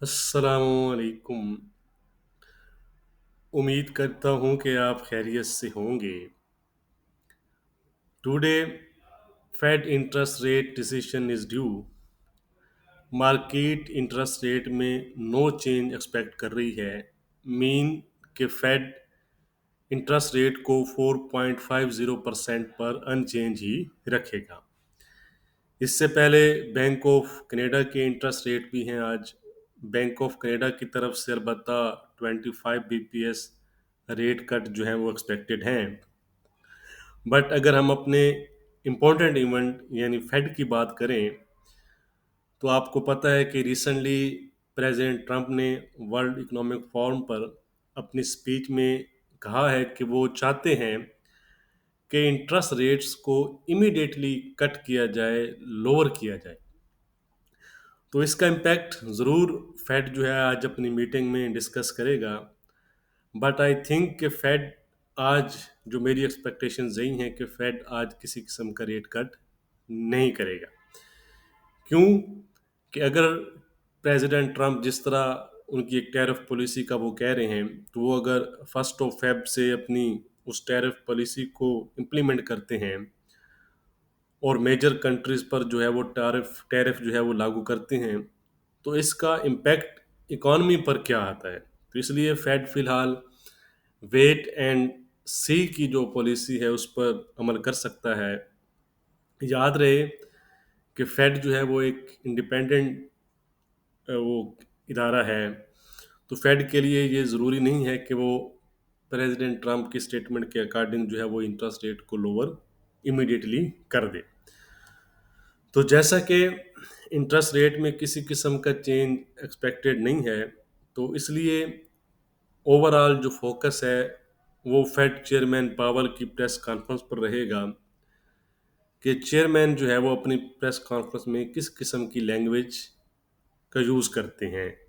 अस्सलामुअलैकुम। उम्मीद करता हूँ कि आप खैरियत से होंगे। Today Fed interest rate decision is due. Market interest rate में नो चेंज एक्सपेक्ट कर रही है। मीन के फेड इंटरेस्ट रेट को 4.50% पर अनचेंज ही रखेगा। इससे पहले बैंक ऑफ कनाडा के इंटरेस्ट रेट भी हैं आज। बैंक ऑफ कनाडा की तरफ से अलबत्ता 25 बीपीएस रेट कट जो है वो एक्सपेक्टेड हैं। बट अगर हम अपने इम्पोर्टेंट इवेंट यानी फेड की बात करें तो आपको पता है कि रिसेंटली प्रेसिडेंट ट्रंप ने वर्ल्ड इकोनॉमिक फोरम पर अपनी स्पीच में कहा है कि वो चाहते हैं कि इंटरेस्ट रेट्स को इमीडिएटली कट किया जाए, लोअर किया जाए। तो इसका इम्पैक्ट ज़रूर फेड जो है आज अपनी मीटिंग में डिस्कस करेगा। बट आई थिंक कि फेड आज, जो मेरी एक्सपेक्टेशन यही हैं कि फेड आज किसी किस्म का रेट कट नहीं करेगा। क्यों? कि अगर प्रेसिडेंट ट्रंप जिस तरह उनकी एक टैरिफ पॉलिसी का वो कह रहे हैं, तो वो अगर 1 फेब से अपनी उस टैरिफ पॉलिसी को इम्प्लीमेंट करते हैं और मेजर कंट्रीज पर जो है वो टैरिफ टैरिफ जो है वो लागू करते हैं, तो इसका इम्पैक्ट इकॉनमी पर क्या आता है। तो इसलिए फेड फिलहाल वेट एंड सी की जो पॉलिसी है उस पर अमल कर सकता है। याद रहे कि फेड जो है वो एक इंडिपेंडेंट वो इदारा है। तो फेड के लिए ये ज़रूरी नहीं है कि वो प्रेसिडेंट ट्रंप की स्टेटमेंट के अकॉर्डिंग जो है वो इंटरेस्ट रेट को लोअर इमीडिएटली कर दे। तो जैसा कि इंटरेस्ट रेट में किसी किस्म का चेंज एक्सपेक्टेड नहीं है, तो इसलिए ओवरऑल जो फोकस है वो फेड चेयरमैन पावल की प्रेस कॉन्फ्रेंस पर रहेगा कि चेयरमैन जो है वो अपनी प्रेस कॉन्फ्रेंस में किस किस्म की लैंग्वेज का यूज़ करते हैं।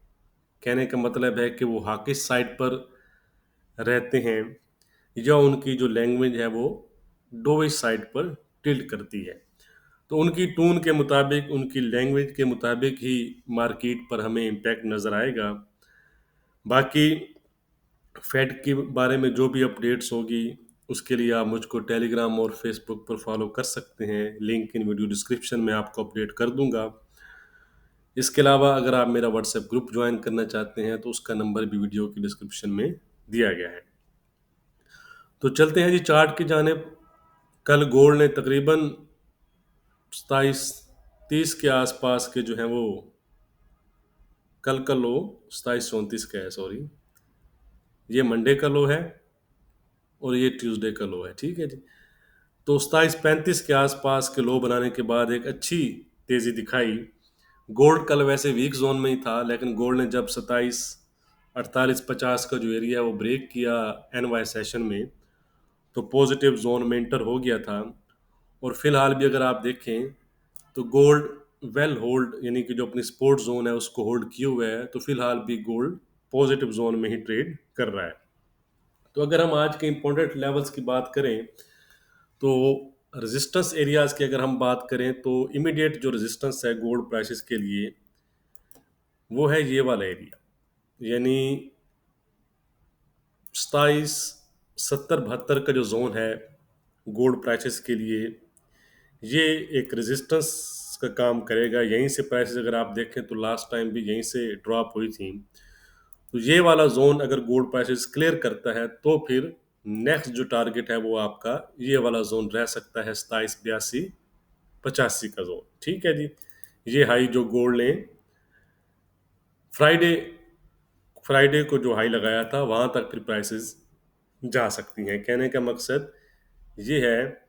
कहने का मतलब है कि वो हाकिश साइड पर रहते हैं या उनकी जो लैंग्वेज है वो डोविश साइड पर टिल्ट करती है। तो उनकी टून के मुताबिक, उनकी लैंग्वेज के मुताबिक ही मार्केट पर हमें इम्पैक्ट नज़र आएगा। बाकी फेड के बारे में जो भी अपडेट्स होगी उसके लिए आप मुझको टेलीग्राम और फेसबुक पर फॉलो कर सकते हैं। लिंक इन वीडियो डिस्क्रिप्शन में आपको अपडेट कर दूंगा। इसके अलावा अगर आप मेरा व्हाट्सएप ग्रुप ज्वाइन करना चाहते हैं तो उसका नंबर भी वीडियो की डिस्क्रिप्शन में दिया गया है। तो चलते हैं जी चार्ट की जानिब। कल गोल्ड ने तकरीबन 27-30 के आसपास के जो है वो, कल का लो 27-34 का है, सॉरी, ये मंडे का लो है और ये ट्यूसडे का लो है, ठीक है जी। तो 27-35 के आसपास के लो बनाने के बाद एक अच्छी तेजी दिखाई। गोल्ड कल वैसे वीक जोन में ही था, लेकिन गोल्ड ने जब 27-48-50 का जो एरिया है वो ब्रेक किया एनवाई सेशन में, तो पॉजिटिव जोन में इंटर हो गया था। और फिलहाल भी अगर आप देखें तो गोल्ड वेल होल्ड, यानी कि जो अपनी सपोर्ट जोन है उसको होल्ड किए हुए है। तो फिलहाल भी गोल्ड पॉजिटिव जोन में ही ट्रेड कर रहा है। तो अगर हम आज के इंपॉर्टेंट लेवल्स की बात करें तो रेजिस्टेंस एरियाज की अगर हम बात करें तो इमीडिएट जो रेजिस्टेंस है गोल्ड प्राइसेस के लिए वो है ये वाला एरिया, यानी 27-70-72 का जो जोन है गोल्ड प्राइसेस के लिए, ये एक रेजिस्टेंस का काम करेगा। यहीं से प्राइसेस अगर आप देखें तो लास्ट टाइम भी यहीं से ड्रॉप हुई थी। तो ये वाला जोन अगर गोल्ड प्राइसेस क्लियर करता है तो फिर नेक्स्ट जो टारगेट है वो आपका ये वाला जोन रह सकता है 27-82-85 का जोन, ठीक है जी। ये हाई जो गोल्ड ने फ्राइडे फ्राइडे को जो हाई लगाया था वहां तक फिर प्राइसेस जा सकती हैं। कहने का मकसद ये है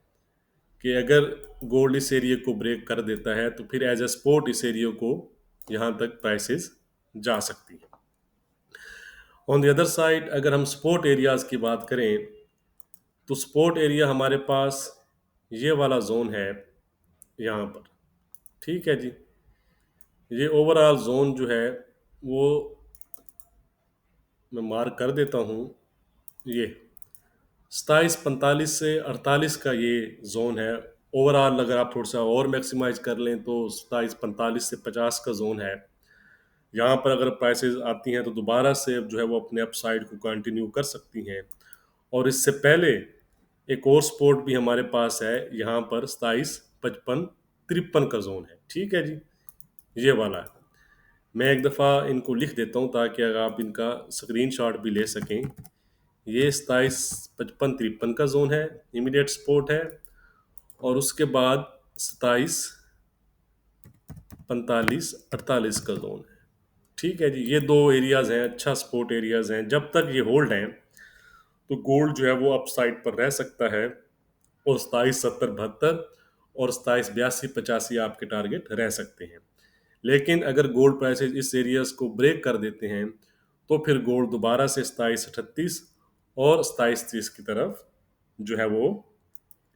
कि अगर गोल्ड इस एरिया को ब्रेक कर देता है तो फिर एज ए सपोर्ट इस एरिया को यहाँ तक प्राइसेस जा सकती हैं। ऑन द अदर साइड अगर हम सपोर्ट एरियाज की बात करें तो सपोर्ट एरिया हमारे पास ये वाला जोन है यहाँ पर, ठीक है जी। ये ओवरऑल जोन जो है वो मैं मार्क कर देता हूँ। ये 27-45 से 48 का ये जोन है। ओवरऑल अगर आप थोड़ा सा और मैक्सिमाइज कर लें तो 27-45 से 50 का जोन है। यहाँ पर अगर प्राइसेस आती हैं तो दोबारा से अब जो है वो अपने अपसाइड को कंटिन्यू कर सकती हैं। और इससे पहले एक और सपोर्ट भी हमारे पास है, यहाँ पर 27, 55, 53 का जोन है। ठीक है जी, ये वाला है। मैं एक दफ़ा इनको लिख देता हूँ ताकि अगर आप इनका स्क्रीनशॉट भी ले सकें। ये 27, 55, 53 का जोन है, इमीडिएट सपोर्ट है। और उसके बाद 27, 45, 48 का जोन है। ठीक है जी, ये दो एरियाज हैं, अच्छा सपोर्ट एरियाज हैं। जब तक ये होल्ड हैं तो गोल्ड जो है वो अपसाइड पर रह सकता है, और 27, 70, 72 और 27, 82, 85 आपके टारगेट रह सकते हैं। लेकिन अगर गोल्ड प्राइसेस इस एरियाज को ब्रेक कर देते हैं तो फिर गोल्ड दोबारा से 27, 38 और 27, 30 की तरफ जो है वो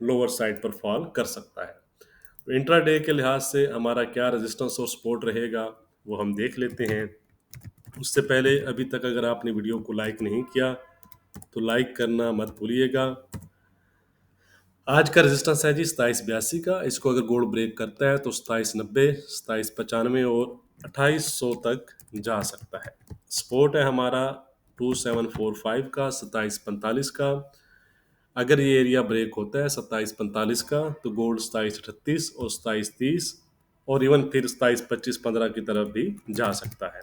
लोअर साइड पर फॉल कर सकता है। तो इंट्राडे के लिहाज से हमारा क्या रेजिस्टेंस और सपोर्ट रहेगा वो हम देख लेते हैं। उससे पहले अभी तक अगर आपने वीडियो को लाइक नहीं किया तो लाइक करना मत भूलिएगा। आज का रेजिस्टेंस है जी 27, 82 का। इसको अगर गोल्ड ब्रेक करता है तो 27, 90, 27, 95 और 2800 तक जा सकता है। सपोर्ट है हमारा 2745 का, 27, 45 का। अगर ये एरिया ब्रेक होता है 27, 45 का तो गोल्ड 27, 38 और 27, 30 और इवन फिर 27, 25, 15 की तरफ भी जा सकता है।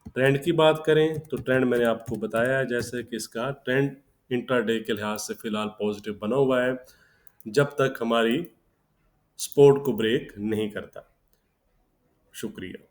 ट्रेंड की बात करें तो ट्रेंड मैंने आपको बताया है, जैसे कि इसका ट्रेंड इंट्राडे के लिहाज से फिलहाल पॉजिटिव बना हुआ है जब तक हमारी सपोर्ट को ब्रेक नहीं करता। शुक्रिया।